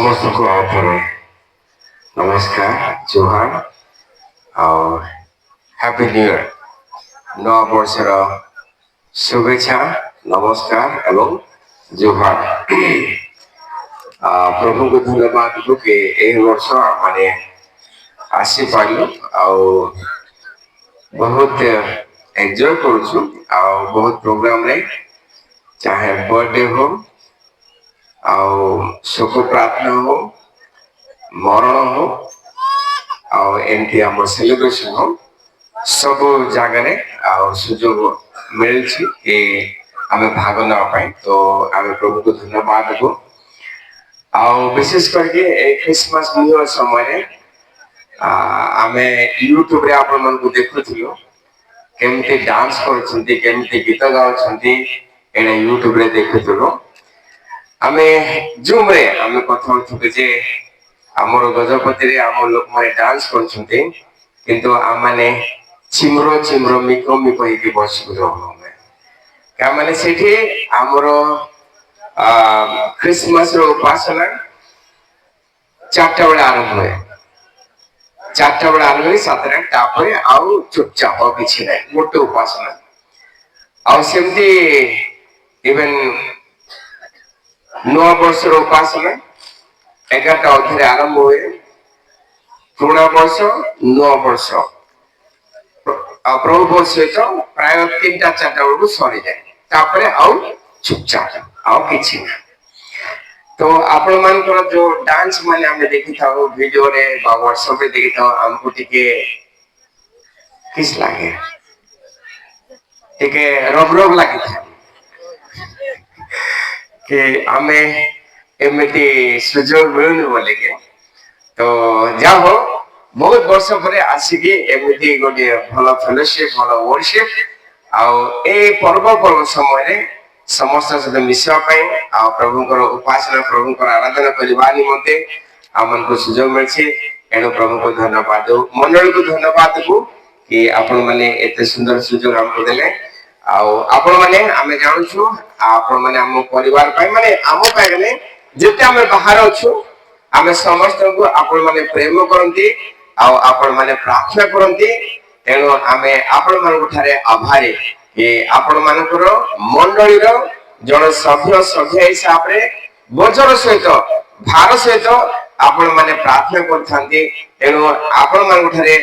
ସମସ୍ତଙ୍କୁ ଆଉ ଥରେ ନମସ୍କାର ଜୁହାର ଆଉ ହ୍ୟାପି ନ୍ୟୁ ଇୟର ନୂଆ ବର୍ଷର शुभेच्छा नमस्कार एवं जुहार प्रभु को धन्यवाद कि यह वर्ष माने आसी पाइलु बहुत एंजॉय करूछु बहुत प्रोग्राम रे चाहे बर्थडे हो सुख प्रार्थना हो मरण हो एमती आम सेलिब्रेशन हो सब जगह सुजोग मिली कि आम भाग नापी तो आम प्रभु को धन्यवाद देव विशेष करके क्रिसमस न्यू ईयर समय आम यूट्यूब रे आपण मन को देखुथिलु केमती डांस करछंती केमती गीत गाउछंती एने यूट्यूब रे देखुथिलु आम जूम रे आम कथा होथु जे हमर गजपति रे हम लोक माने डांस करछंती किंतु आम माने चिमरो चिमरो मिको मिको हेकी बसु रहलो क्या माने सेठी हमरो क्रिसमस रो उपासना 4टा बेला आरंभ हुए 4टा बेला आरंभ हुई 7टा तापरे आउ चुपचाप किछि नै मोटे उपासना आउ सेमती इवन नौ वर्ष रो उपासना 11टा अध्याय आरंभ हुए पुराना वर्ष 9 वर्ष प्रभु सहित प्राय 3टा 4टा बेलू सरी जाए तापरे आउ चुपचाप आउ किछि ना तो आपण मान जो डांस माने हमें देखि था वीडियो रे बा व्हाट्सएप रे देखि था हमको टिके किस लागे टिके रोग रोग लागी था कि हमें एमिति सुजोग मिलुनी बोले के तो जा हो बहुत वर्ष पर आसिकी एमिति गोटे भल फेलोशिप भल वर्शिप ए पर्व पर्व समय समस्त सहित मिसवा प्रभुंकर उपासना प्रभुंकर आराधना करने निमंते आमन को सुजोग मिलছে एणु प्रभु को धन्यवाद मंडल को धन्यवाद देबू कि आपण माने एते सुंदर सुजोग हमको देले आपण माने आमे जानछु आपण माने हम परिवार पाई माने हम पाइले जेते हम बाहर अछु आमे समस्त को आपण माने प्रेम करंती आपण माने प्रार्थना करंती तेणु आमे आपण मान ठारे आभारी कि आपण मानकर मंडली रो जन सभ्य सभ्य हिसाब रे बजर सहित भार सहित आपण माने प्रार्थना करथांती तेणु आपण मान ठारे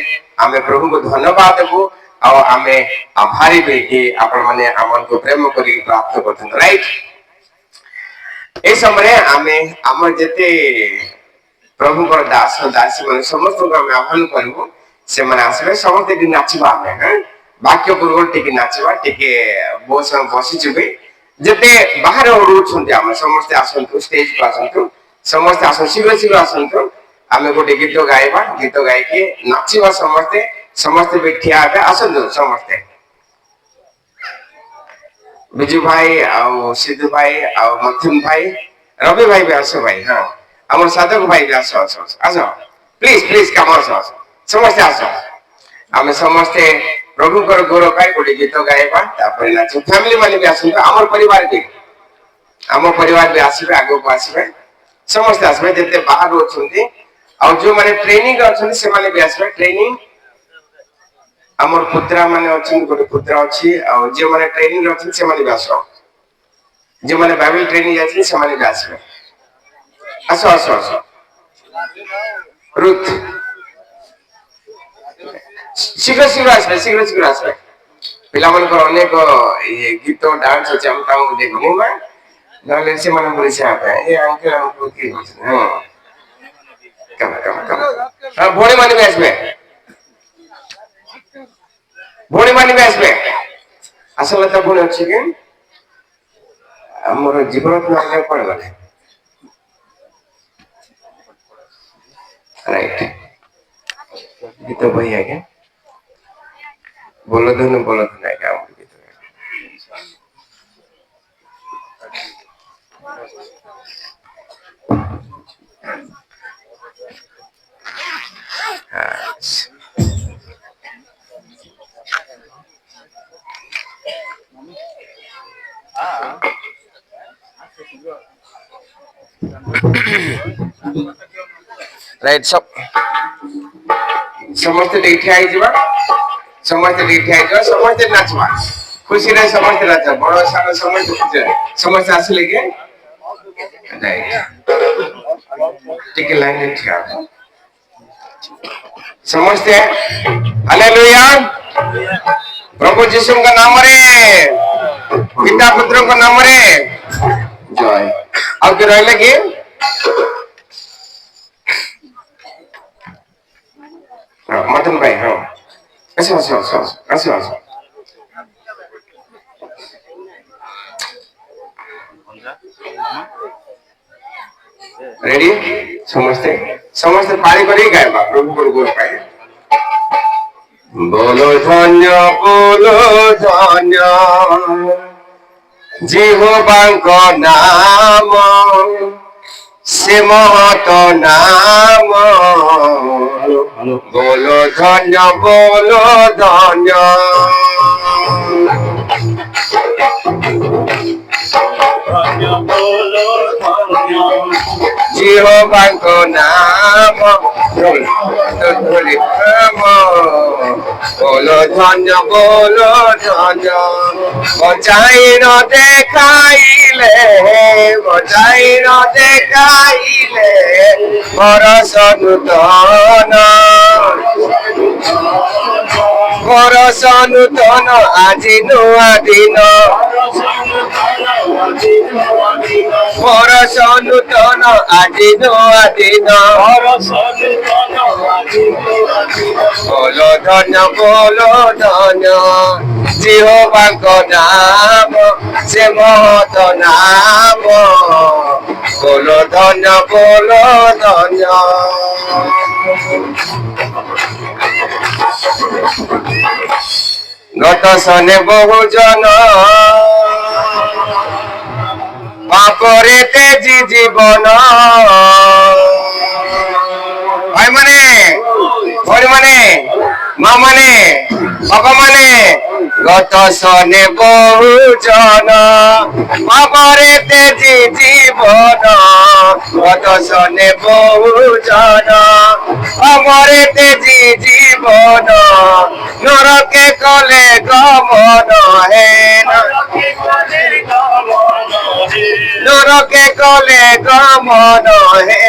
आमे प्रभु को धन्यवाद देबो आमे आभारी बे कि आपण माने हमन को प्रेम करी प्रार्थना करथांती राइट ए समय आमे हमर जते प्रभु को दास दासी माने समस्त को आमे आह्वान करबो से माने आसबे समस्त दिन नाचबा आमे बाक्य पूर्व टिके नाचबा टिके बहुत समय बसी जुबे जते बाहर रोछन्ते हम समस्त आसंतु स्टेज पर आसंतु समस्त आसन शीघ्र शीघ्र आसंतु आमे गोटे गीत गाइबा गीत गाइ के नाचबा समस्त समस्त बैठिया आबे आसंतु समस्त बिजू भाई सिद्धू भाई मथुन भाई रवि भाई भी आसो भाई हां हमर साधक भाई भी आसो आसो आसो प्लीज प्लीज कम आसो समस्त आसो आमे समस्त प्रभु कर गौरव पाई गोटे गीत गाइबा तापर नाच फैमिली माने भी आसंतु हमर परिवार भी आसीबे आगो को आसीबे समस्त आसीबे जते बाहर होछन्ती जो माने ट्रेनिंग अछन्ती से माने भी आसीबे ट्रेनिंग हमर पुत्रा माने अछन गोटे पुत्रा अछि जे माने ट्रेनिंग अछन से माने भी आसो जे माने बाइबल ट्रेनिंग अछि से माने भी आसीबे आसो आसो आसो रुथ शीघ्र शीघ्र आसबे पिला मन को अनेक ये गीत डांस अछि हम ताऊ देखबो ना नले से मन बोले से आपे ए अंकल हमको की हां कम भोरे माने आसबे भोरे माने आसबे असल त बोले अछि के हमर जीवन नाम पड़ गले राइट गीत भाई आगे बोलो धन आगे हम गीत ରାଇଟ୍ ସମସ୍ତେ ଟିକେ ଠିଆ ହେଇଯିବା ସମସ୍ତେ ନାଚବା ଖୁସିରେ ସମସ୍ତେ ନାଚ ବଡ ସାନ ସମସ୍ତେ ଆସିଲେ କି ଟିକେ ଲାଇନରେ ଠିଆ ସମସ୍ତେ ହାଲେଲୁୟା ପ୍ରଭୁ ଯୀଶୁଙ୍କ ନାମରେ ପିତା ପୁତ୍ରଙ୍କ ନାମରେ ଜୟ ଆଉ କିଏ ରହିଲେ କି मटन भाई हाँ आसो रेडी समझते पारी करी गायबा प्रभु को गोल पाए बोलो धन्य जिहोवाଙ୍କ नाम से महत नाम बोलो धन्य जिहोवाଙ୍କ नाम बोलो धन्य बचाई न देखाइले बरस नूतन আজি नुआ दिन बरस नूतन আজি नुआ दिन बोलो धन्य जिहोवाଙ୍କ नाम से महत नाम बोलो धन्य गत सने बहु जन पापरे तेजी जीवन भाई माने भौणी माने माँ माने बाबा माने गत सने बहु जन पापरे तेजी जीवन गत सने बहु जन पापरे तेजी जीवन नरके कले गमन हे नरके कले गमन हे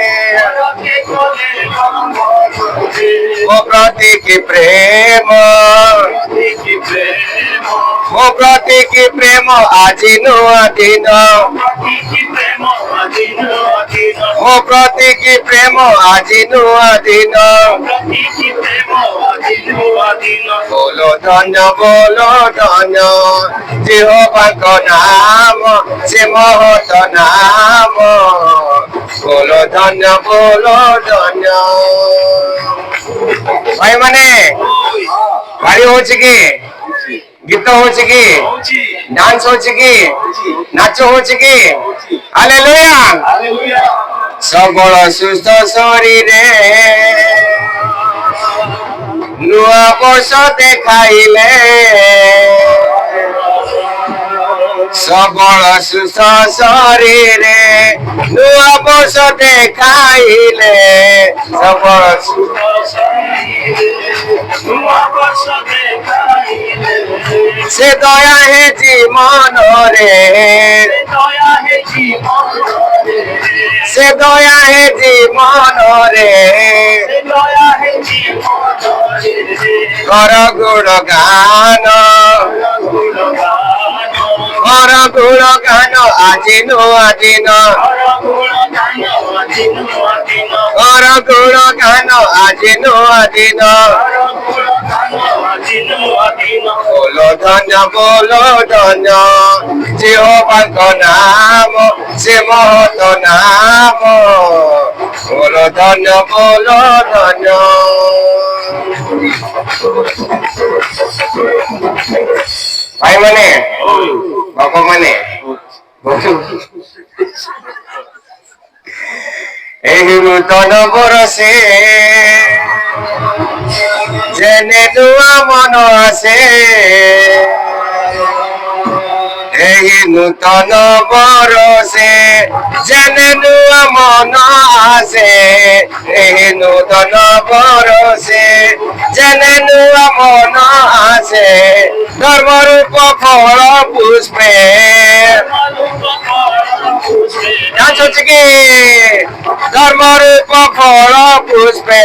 ओ प्रति की प्रेम আজি नुआ दिन ओ प्रति की प्रेम আজি नुआ दिन बोलो धन्य जिहोवाଙ୍କ नाम से महत नाम बोलो धन्य भाई माने बारी होची की गीत होची की डांस होची की नाच होची की हालेलुया सबल सुस्थ शरीर नुआ वर्ष देखाइले सबल सुस्थ शरीर नुआ वर्ष देखाइले सबल से दया है जीवन रे से दया है जीवन रे कर गुणगान আজি नुआ दिन कर गुणगान আজি नुआ दिन बोलो धन्य जिहोवाଙ୍କ नाम से महत नाम बोलो धन्य भाई माने बाबा माने ଏହି ନୂତନ ବରଷେ ଯେନେ ନୂଆ ମନ ଆସେ ଏହି ନୂତନ ବରଷେ ଯେନେ ନୂଆ ମନ ଆସେ ଏହି ନୂତନ ବରଷେ ଯେନେ ନୂଆ ମନ ଆସେ ଧର୍ମ ରୂପ ଫଳ ପୁଷ୍ପେ ଜାଣିଛନ୍ତି କି ଧର୍ମ ରୂପ ଫଳ ପୁଷ୍ପେ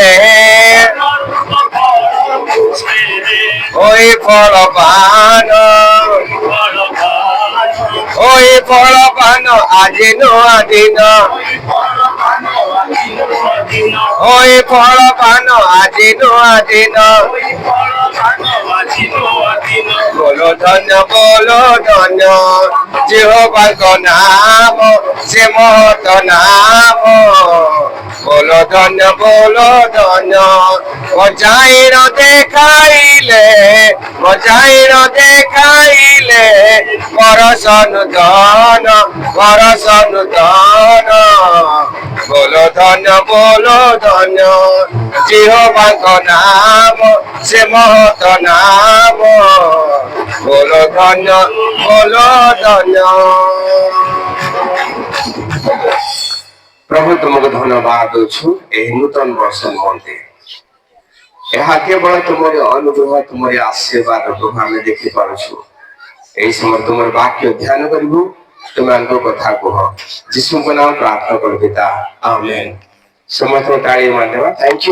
ওই ফল পান ওই ফল পান আজি নূয়া দিন ওই ফল পান আজি নূয়া দিন বলো ধন্য জিহ্বাଙ୍କ নাম সে মহৎ নাম বলো ধন্য মজাইর দেখাইলে পরশ নূতন বলো ধন্য জিহ্বাଙ୍କ নাম সে মহৎ নাম বলো ধন্য প্রভু তোমাকে ধন্যবাদ দଉଛୁ ଏହି ନୂତନ ବର୍ଷ ନିମନ୍ତେ ଏହା କେବଳ ତୁମର ଅନୁଗ୍ରହ ତୁମର ଆଶୀର୍ବାଦ ପ୍ରଭୁ ଆମେ ଦେଖିପାରୁଛୁ ଏହି ସମୟରେ ତୁମର ବାକ୍ୟ ଧ୍ୟାନ କରିବୁ ତୁମମାନଙ୍କ କଥା କୁହ ଯୀଶୁଙ୍କ ନାମ ପ୍ରାର୍ଥନା କରୁ ପିତା ଆମେନ ସମସ୍ତଙ୍କୁ ତାଳି ମାରିଦେବା ଥ୍ୟାଙ୍କ ୟୁ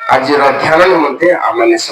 ଆଜିର ଧ୍ୟାନ ନିମନ୍ତେ ଆମେ